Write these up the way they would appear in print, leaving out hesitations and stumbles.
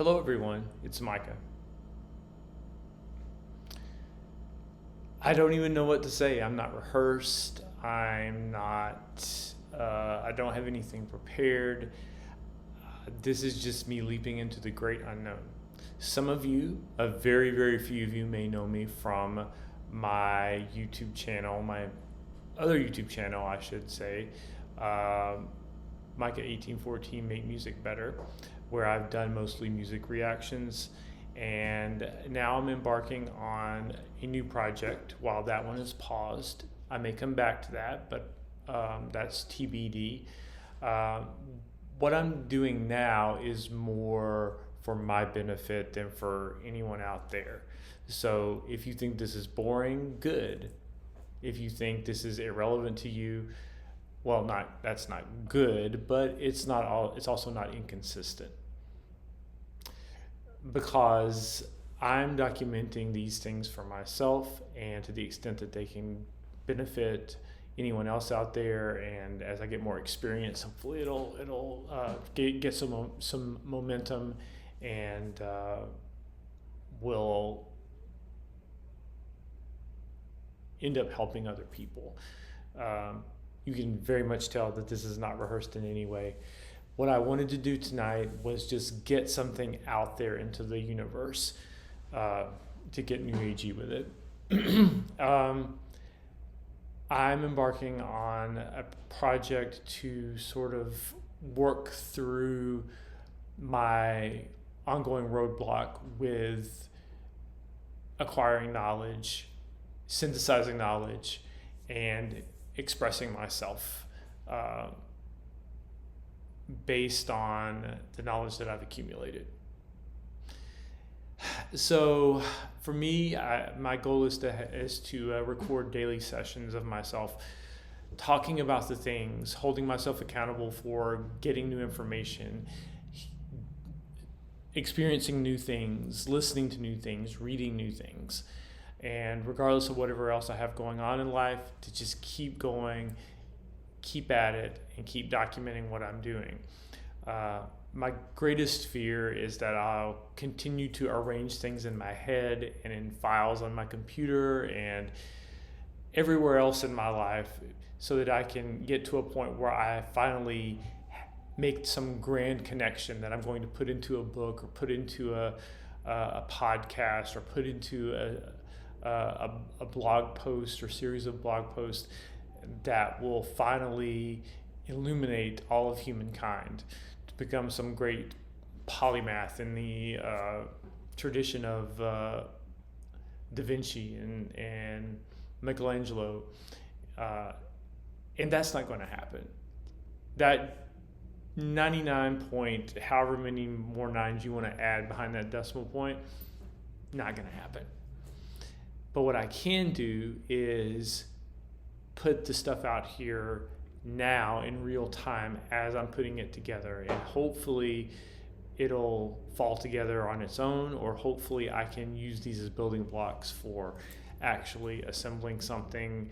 Hello everyone, it's Micah. I don't even know what to say. I'm not rehearsed. I don't have anything prepared. This is just me leaping into the great unknown. Some of you, a very, very few of you may know me from my YouTube channel, my other YouTube channel, I should say, Micah 1814 Make Music Better, where I've done mostly music reactions. And now I'm embarking on a new project. While that one is paused, I may come back to that, but that's TBD. What I'm doing now is more for my benefit than for anyone out there. So if you think this is boring, good. If you think this is irrelevant to you, well, that's not good, but it's also not inconsistent, because I'm documenting these things for myself, and to the extent that they can benefit anyone else out there. And as I get more experience, hopefully it'll get some momentum, and will end up helping other people. You can very much tell that this is not rehearsed in any way. What I wanted to do tonight was just get something out there into the universe, to get new agey with it. I'm embarking on a project to sort of work through my ongoing roadblock with acquiring knowledge, synthesizing knowledge, and expressing myself based on the knowledge that I've accumulated. So for me, my goal is to record daily sessions of myself talking about the things, holding myself accountable for getting new information, experiencing new things, listening to new things, reading new things. And regardless of whatever else I have going on in life, to just keep going, keep at it, and keep documenting what I'm doing. My greatest fear is that I'll continue to arrange things in my head and in files on my computer and everywhere else in my life, so that I can get to a point where I finally make some grand connection that I'm going to put into a book, or put into a podcast, or put into a blog post or series of blog posts that will finally illuminate all of humankind, to become some great polymath in the tradition of Da Vinci and Michelangelo. And that's not going to happen. That 99 point, however many more nines you want to add behind that decimal point, not going to happen. But what I can do is put the stuff out here now in real time as I'm putting it together, and hopefully it'll fall together on its own, or hopefully I can use these as building blocks for actually assembling something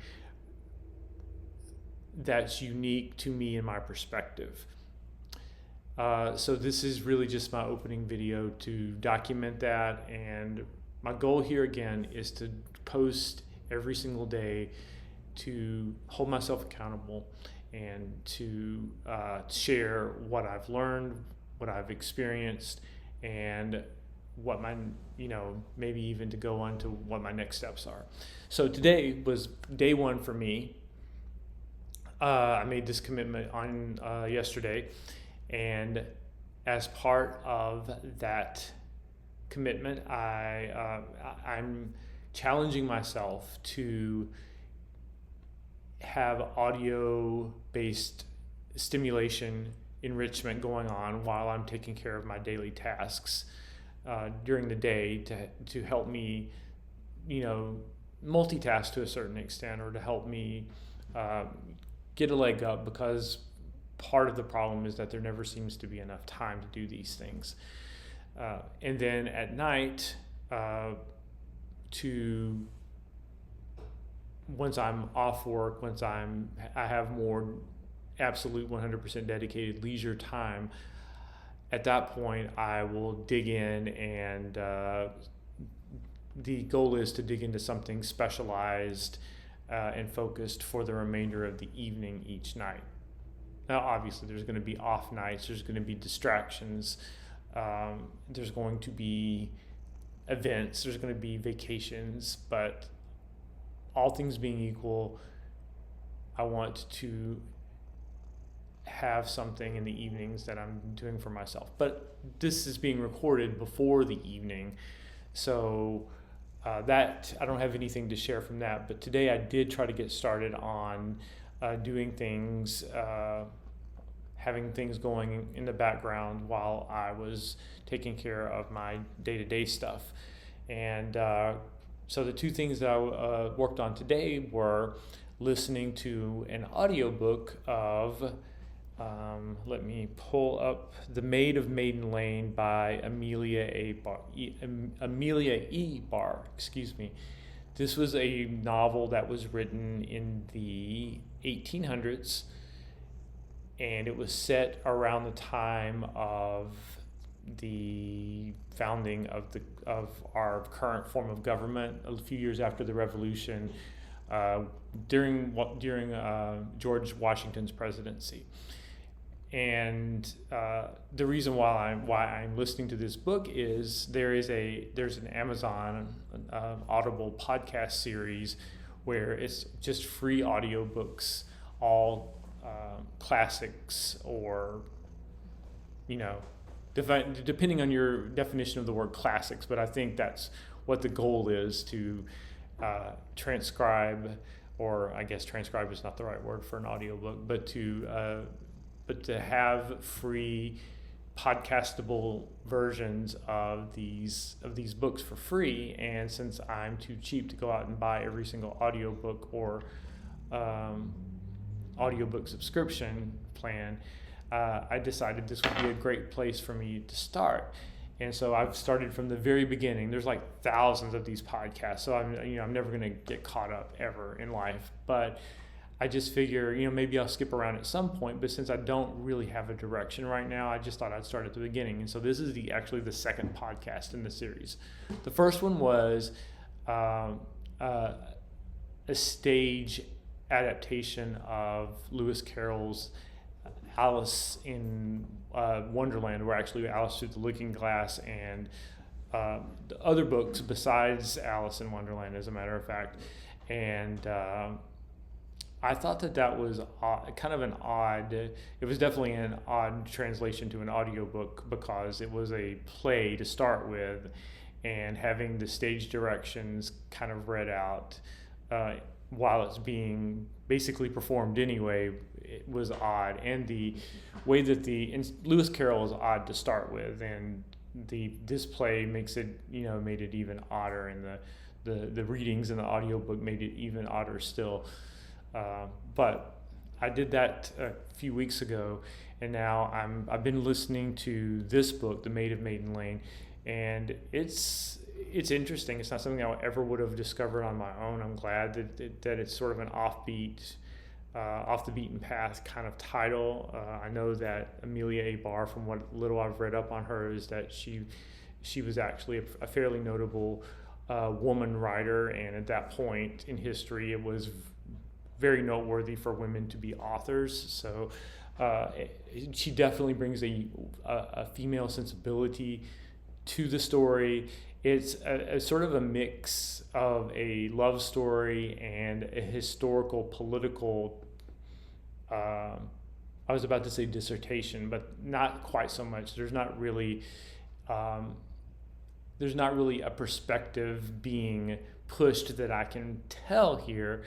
that's unique to me and my perspective. So this is really just my opening video to document that, and my goal here again is to post every single day, to hold myself accountable, and to share what I've learned, what I've experienced, and what my, maybe even to go on to what my next steps are. So today was day one for me. I made this commitment on yesterday, and as part of that commitment, I'm challenging myself to have audio-based stimulation enrichment going on while I'm taking care of my daily tasks during the day, to help me, multitask to a certain extent, or to help me get a leg up, because part of the problem is that there never seems to be enough time to do these things. And then at night, once I'm off work, once I have more absolute 100% dedicated leisure time, at that point, I will dig in, and the goal is to dig into something specialized and focused for the remainder of the evening each night. Now, obviously, there's going to be off nights, there's going to be distractions, there's going to be events, there's going to be vacations, but all things being equal, I want to have something in the evenings that I'm doing for myself. But this is being recorded before the evening, so that I don't have anything to share from that. But today I did try to get started on doing things, having things going in the background while I was taking care of my day-to-day stuff. And so the two things that I worked on today were listening to an audiobook of, let me pull up, The Maid of Maiden Lane by Amelia E. Barr, excuse me. This was a novel that was written in the 1800s, and it was set around the time of the founding of our current form of government, a few years after the Revolution, during George Washington's presidency. And the reason why I'm listening to this book is there's an Amazon Audible podcast series where it's just free audiobooks, all classics, or depending on your definition of the word classics, but I think that's what the goal is, to transcribe, or I guess transcribe is not the right word for an audiobook, but to have free podcastable versions of these books for free. And since I'm too cheap to go out and buy every single audiobook or audiobook subscription plan, I decided this would be a great place for me to start. And so I've started from the very beginning. There's like thousands of these podcasts, so I'm never going to get caught up ever in life. But I just figure, maybe I'll skip around at some point. But since I don't really have a direction right now, I just thought I'd start at the beginning. And so this is actually the second podcast in the series. The first one was a stage adaptation of Lewis Carroll's Alice in Wonderland, or actually Alice Through the Looking Glass, and the other books besides Alice in Wonderland, as a matter of fact. And I thought that was kind of an odd, it was definitely an odd translation to an audiobook, because it was a play to start with, and having the stage directions kind of read out while it's being basically performed anyway, it was odd. And the way that Lewis Carroll is odd to start with, and this play makes it, made it even odder, and the readings in the audiobook made it even odder still. But I did that a few weeks ago, and now I've been listening to this book, The Maid of Maiden Lane, and it's interesting. It's not something I ever would have discovered on my own. I'm glad that it's sort of an off the beaten path kind of title. I know that Amelia E. Barr, from what little I've read up on her, is that she was actually a fairly notable woman writer, and at that point in history, it was very noteworthy for women to be authors. So she definitely brings a female sensibility to the story. It's a sort of a mix of a love story and a historical, political, I was about to say dissertation, but not quite so much. There's not really a perspective being pushed that I can tell here,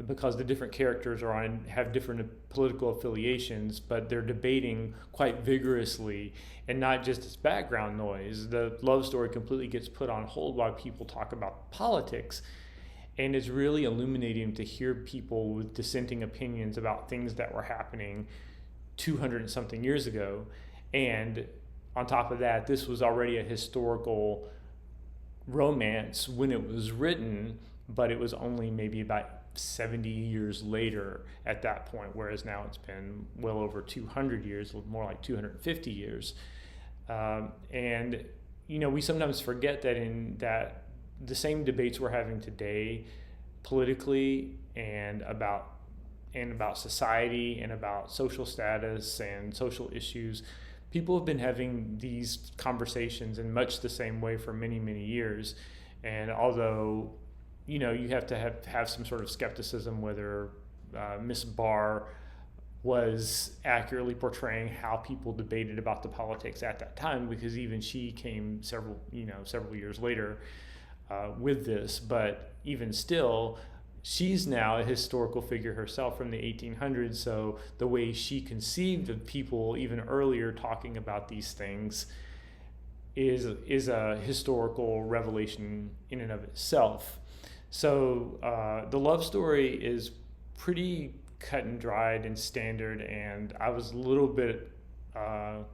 because the different characters have different political affiliations, but they're debating quite vigorously, and not just as background noise. The love story completely gets put on hold while people talk about politics, and it's really illuminating to hear people with dissenting opinions about things that were happening 200 and something years ago. And on top of that, this was already a historical romance when it was written, but it was only maybe about 70 years later at that point, whereas now it's been well over 200 years, more like 250 years. And we sometimes forget that in that the same debates we're having today politically and about society and about social status and social issues, people have been having these conversations in much the same way for many, many years. And although, you have to have some sort of skepticism whether Miss Barr was accurately portraying how people debated about the politics at that time, because even she came several years later with this. But even still, she's now a historical figure herself from the 1800s. So the way she conceived of people even earlier talking about these things is a historical revelation in and of itself. So the love story is pretty cut and dried and standard, and I was a little bit it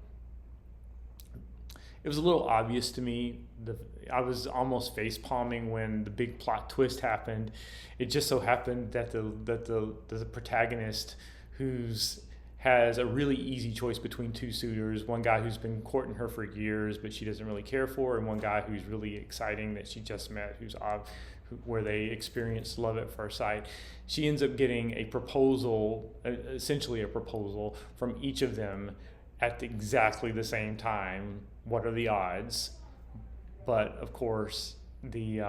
was a little obvious to me. I was almost face palming when the big plot twist happened. It just so happened that the protagonist, who's has a really easy choice between two suitors, one guy who's been courting her for years but she doesn't really care for, and one guy who's really exciting that she just met, where they experienced love at first sight. She ends up getting a proposal, essentially a proposal, from each of them at exactly the same time. What are the odds? But of course, the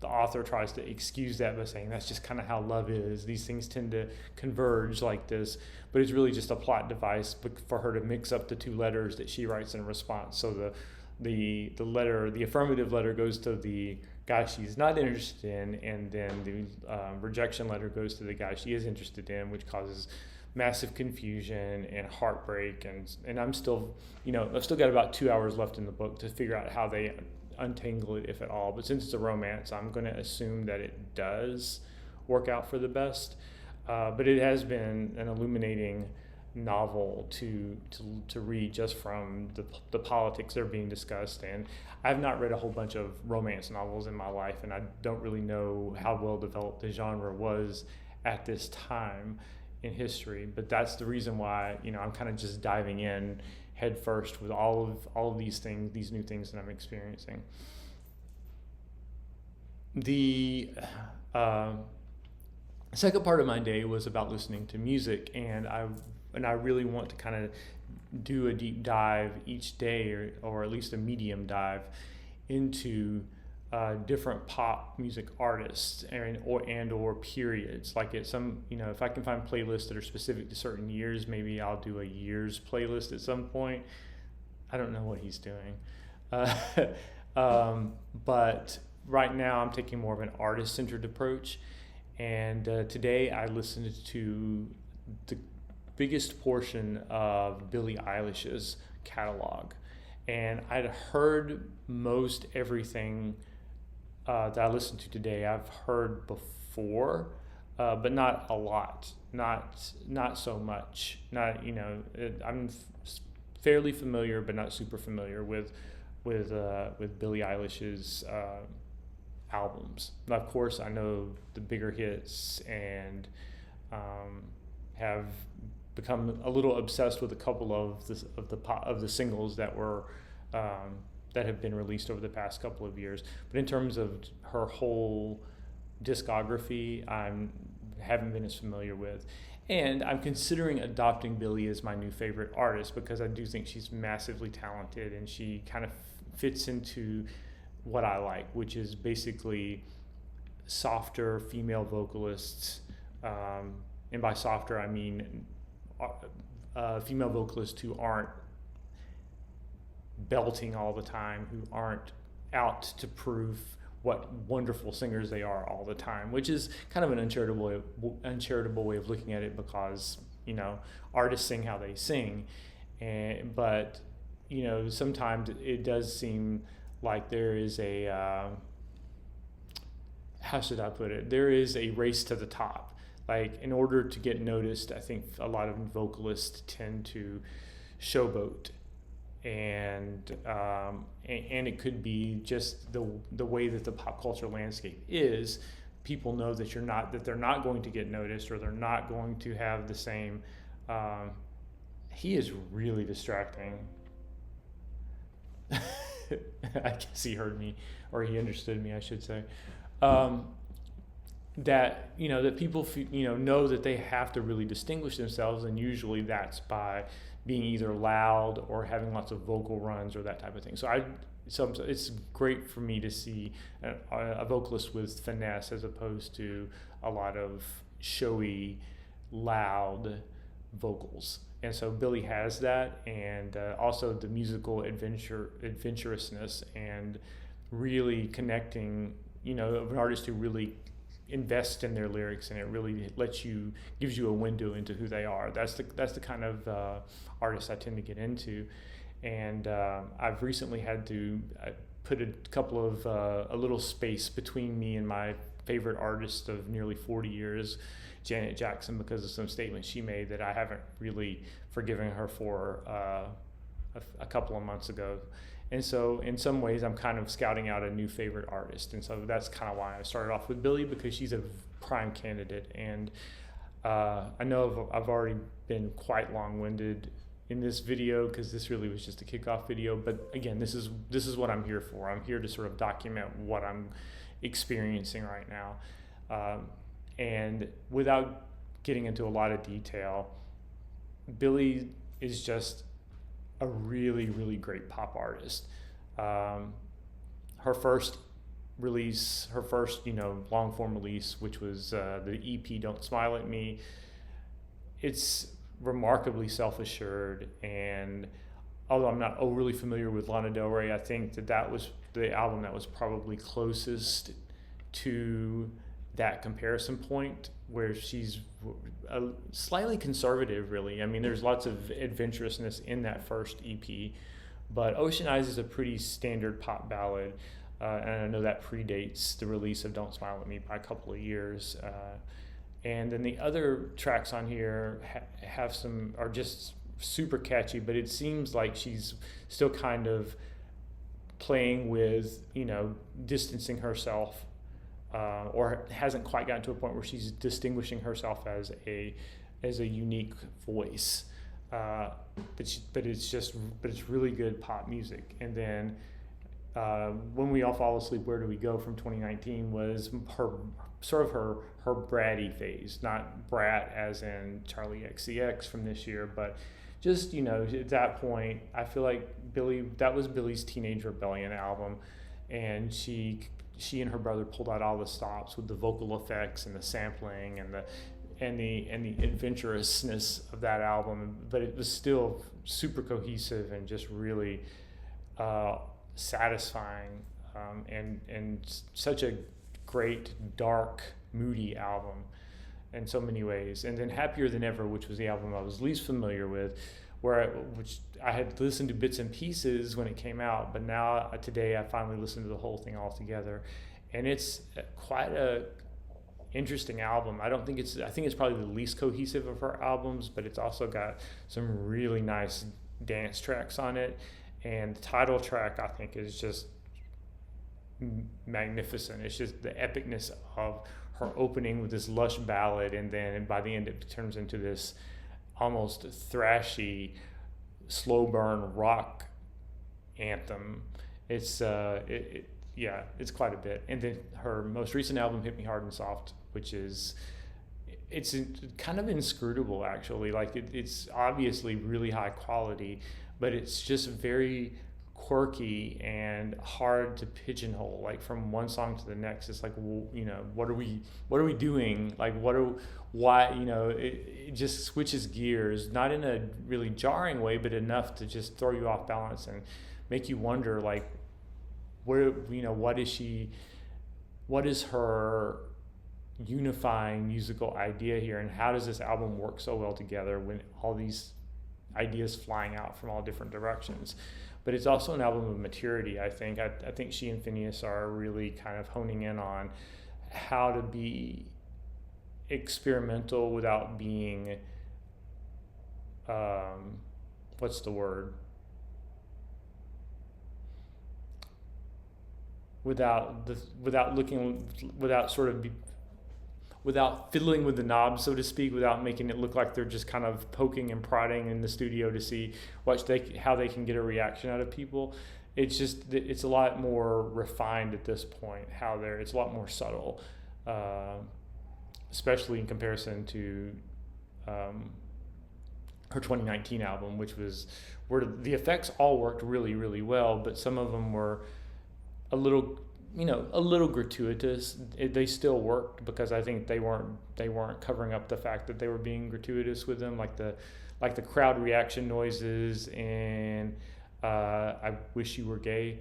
author tries to excuse that by saying that's just kind of how love is. These things tend to converge like this, but it's really just a plot device for her to mix up the two letters that she writes in response. So the affirmative letter goes to the guy she's not interested in, and then the rejection letter goes to the guy she is interested in, which causes massive confusion and heartbreak. And I've still got about 2 hours left in the book to figure out how they untangle it, if at all. But since it's a romance, I'm going to assume that it does work out for the best. But it has been an illuminating novel to read, just from the politics that are being discussed. And I've not read a whole bunch of romance novels in my life, and I don't really know how well developed the genre was at this time in history. But that's the reason why I'm kind of just diving in head first with all of these things, these new things that I'm experiencing. The second part of my day was about listening to music, and I really want to kind of do a deep dive each day, or at least a medium dive, into different pop music artists and or periods. Like if I can find playlists that are specific to certain years, maybe I'll do a year's playlist at some point. I don't know what he's doing, but right now I'm taking more of an artist-centered approach. And today I listened to the biggest portion of Billie Eilish's catalog, and I'd heard most everything that I listened to today I've heard before, but not a lot, not so much. I'm fairly familiar, but not super familiar with Billie Eilish's albums. Of course, I know the bigger hits, and have become a little obsessed with a couple of the singles that were that have been released over the past couple of years. But in terms of her whole discography, I haven't been as familiar with. And I'm considering adopting Billie as my new favorite artist, because I do think she's massively talented, and she kind of fits into what I like, which is basically softer female vocalists. And by softer, I mean female vocalists who aren't belting all the time, who aren't out to prove what wonderful singers they are all the time, which is kind of an uncharitable way of looking at it, because artists sing how they sing, but sometimes it does seem like there is a how should I put it? There is a race to the top. Like, in order to get noticed, I think a lot of vocalists tend to showboat, and it could be just the way that the pop culture landscape is. People know that they're not going to get noticed, or they're not going to have the same. He is really distracting. I guess he heard me, or he understood me, I should say. Um, that that people know that they have to really distinguish themselves, and usually that's by being either loud or having lots of vocal runs or that type of thing. So it's great for me to see a vocalist with finesse as opposed to a lot of showy, loud vocals. And so Billie has that, and also the musical adventurousness, and really connecting, of an artist who really invest in their lyrics, and it really gives you a window into who they are. That's the kind of artist I tend to get into. And I've recently had to put a little space between me and my favorite artist of nearly 40 years, Janet Jackson, because of some statements she made that I haven't really forgiven her for a couple of months ago. And so in some ways I'm kind of scouting out a new favorite artist. And so that's kind of why I started off with Billie, because she's a prime candidate. And I know I've already been quite long-winded in this video, because this really was just a kickoff video. But again, this is what I'm here for. I'm here to sort of document what I'm experiencing right now. And without getting into a lot of detail, Billie is just a really, really great pop artist. Her first long form release, which was the EP "Don't Smile at Me," it's remarkably self-assured. And although I'm not overly familiar with Lana Del Rey, I think that was the album that was probably closest to that comparison point, where she's slightly conservative, really. I mean, there's lots of adventurousness in that first EP, but Ocean Eyes is a pretty standard pop ballad, and I know that predates the release of Don't Smile at Me by a couple of years. And then the other tracks on here are just super catchy, but it seems like she's still kind of playing with, distancing herself, or hasn't quite gotten to a point where she's distinguishing herself as a unique voice. But it's really good pop music. And then When We All Fall Asleep, Where Do We Go from 2019 was her bratty phase, not brat as in Charlie XCX from this year, but just, at that point, I feel like that was Billie's Teenage Rebellion album, and she and her brother pulled out all the stops with the vocal effects and the sampling and the adventurousness of that album, but it was still super cohesive and just really satisfying, and such a great, dark, moody album in so many ways. And then Happier Than Ever, which was the album I was least familiar with, which I had listened to bits and pieces when it came out, but now today I finally listened to the whole thing all together, and it's quite a interesting album. I think it's probably the least cohesive of her albums, but it's also got some really nice dance tracks on it, and the title track I think is just magnificent. It's just the epicness of her opening with this lush ballad, and then by the end it turns into this almost thrashy, slow burn rock anthem. It's it's quite a bit. And then her most recent album, Hit Me Hard and Soft, which it's kind of inscrutable, actually. Like it's obviously really high quality, but it's just very quirky and hard to pigeonhole. Like from one song to the next, it's like, what are we doing? Like why it just switches gears, not in a really jarring way, but enough to just throw you off balance and make you wonder, like, what is her unifying musical idea here, and how does this album work so well together when all these ideas flying out from all different directions? But it's also an album of maturity, I think. I think she and Phineas are really kind of honing in on how to be experimental without being, what's the word? Without fiddling with the knobs, so to speak, without making it look like they're just kind of poking and prodding in the studio to see how they can get a reaction out of people. it's a lot more refined at this point. It's a lot more subtle, especially in comparison to her 2019 album, which was where the effects all worked really, really well, but some of them were a little gratuitous. They still worked because I think they weren't covering up the fact that they were being gratuitous with them, like the crowd reaction noises and I Wish You Were Gay.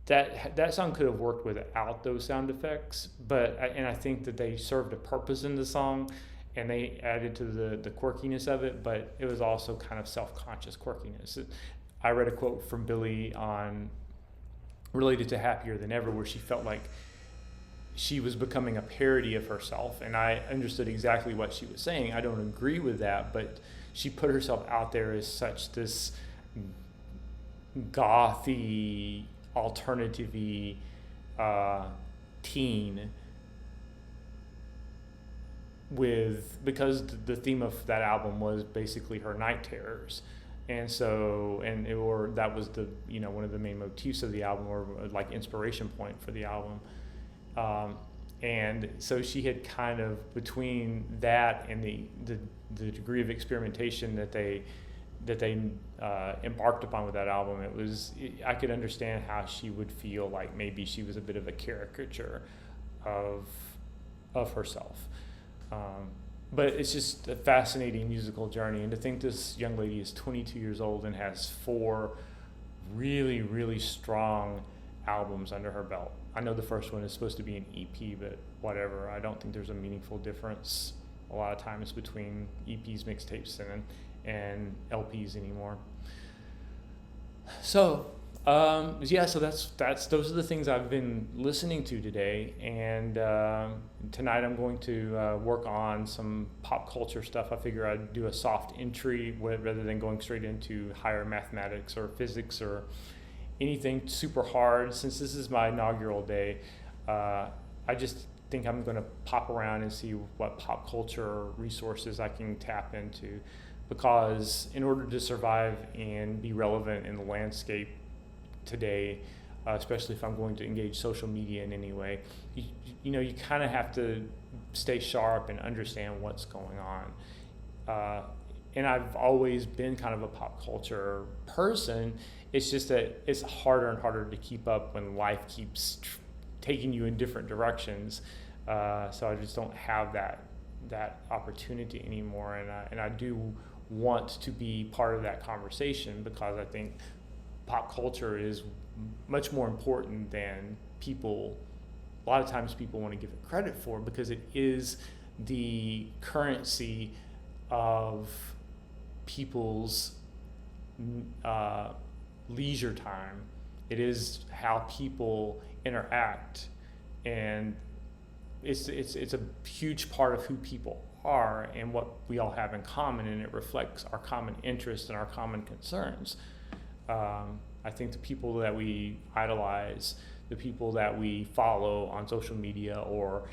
That song could have worked without those sound effects, and I think that they served a purpose in the song, and they added to the quirkiness of it, but it was also kind of self-conscious quirkiness. I read a quote from Billie related to Happier Than Ever, where she felt like she was becoming a parody of herself, and I understood exactly what she was saying. I don't agree with that, but she put herself out there as such this gothy, alternative-y teen because the theme of that album was basically her night terrors. And so, that was one of the main motifs of the album, or like inspiration point for the album. And so she had kind of, between that and the degree of experimentation that they embarked upon with that album, I could understand how she would feel like maybe she was a bit of a caricature of herself. But it's just a fascinating musical journey, and to think this young lady is 22 years old and has 4 really, really strong albums under her belt. I know the first one is supposed to be an EP, but whatever. I don't think there's a meaningful difference a lot of times between EPs, mixtapes, and LPs anymore. So so those are the things I've been listening to today, and tonight I'm going to work on some pop culture stuff. I figure I'd do a soft entry rather than going straight into higher mathematics or physics or anything super hard. Since this is my inaugural day, I just think I'm going to pop around and see what pop culture resources I can tap into, because in order to survive and be relevant in the landscape today, especially if I'm going to engage social media in any way, you kind of have to stay sharp and understand what's going on. And I've always been kind of a pop culture person. It's just that it's harder and harder to keep up when life keeps taking you in different directions. So I just don't have that opportunity anymore, and I do want to be part of that conversation, because I think pop culture is much more important than a lot of times people want to give it credit for, because it is the currency of people's leisure time. It is how people interact, and it's a huge part of who people are and what we all have in common, and it reflects our common interests and our common concerns. I think the people that we idolize, the people that we follow on social media or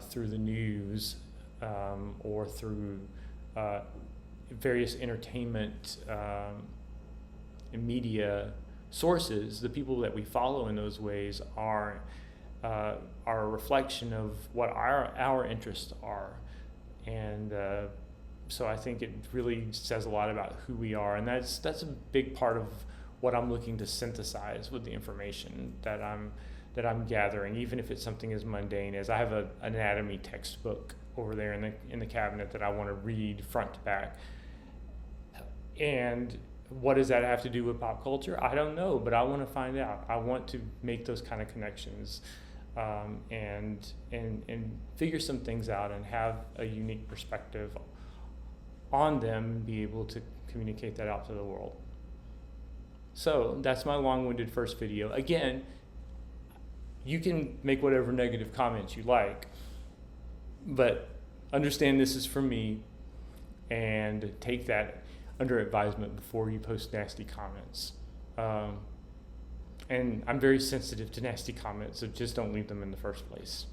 through the news or through various entertainment and media sources, the people that we follow in those ways are a reflection of what our interests are. And so I think it really says a lot about who we are, and that's a big part of what I'm looking to synthesize with the information that I'm gathering, even if it's something as mundane as I have an anatomy textbook over there in the cabinet that I want to read front to back. And what does that have to do with pop culture? I don't know, but I want to find out. I want to make those kind of connections, and figure some things out and have a unique perspective on them and be able to communicate that out to the world. So that's my long-winded first video. Again, you can make whatever negative comments you like, but understand this is for me, and take that under advisement before you post nasty comments. And I'm very sensitive to nasty comments, so just don't leave them in the first place.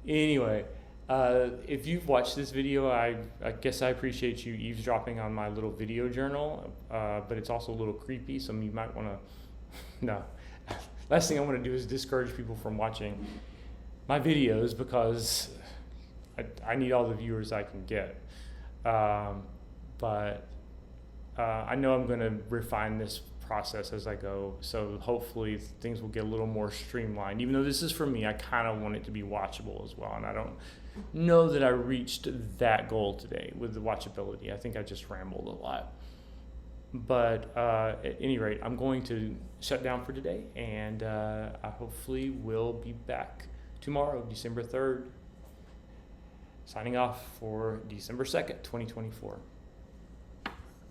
Anyway, If you've watched this video, I guess I appreciate you eavesdropping on my little video journal, but it's also a little creepy, so you might want to, no. Last thing I want to do is discourage people from watching my videos because I need all the viewers I can get. But I know I'm going to refine this process as I go, so hopefully things will get a little more streamlined. Even though this is for me, I kind of want it to be watchable as well, and I don't know that I reached that goal today with the watchability. I think I just rambled a lot. But at any rate, I'm going to shut down for today, and I hopefully will be back tomorrow, December 3rd. Signing off for December 2nd, 2024.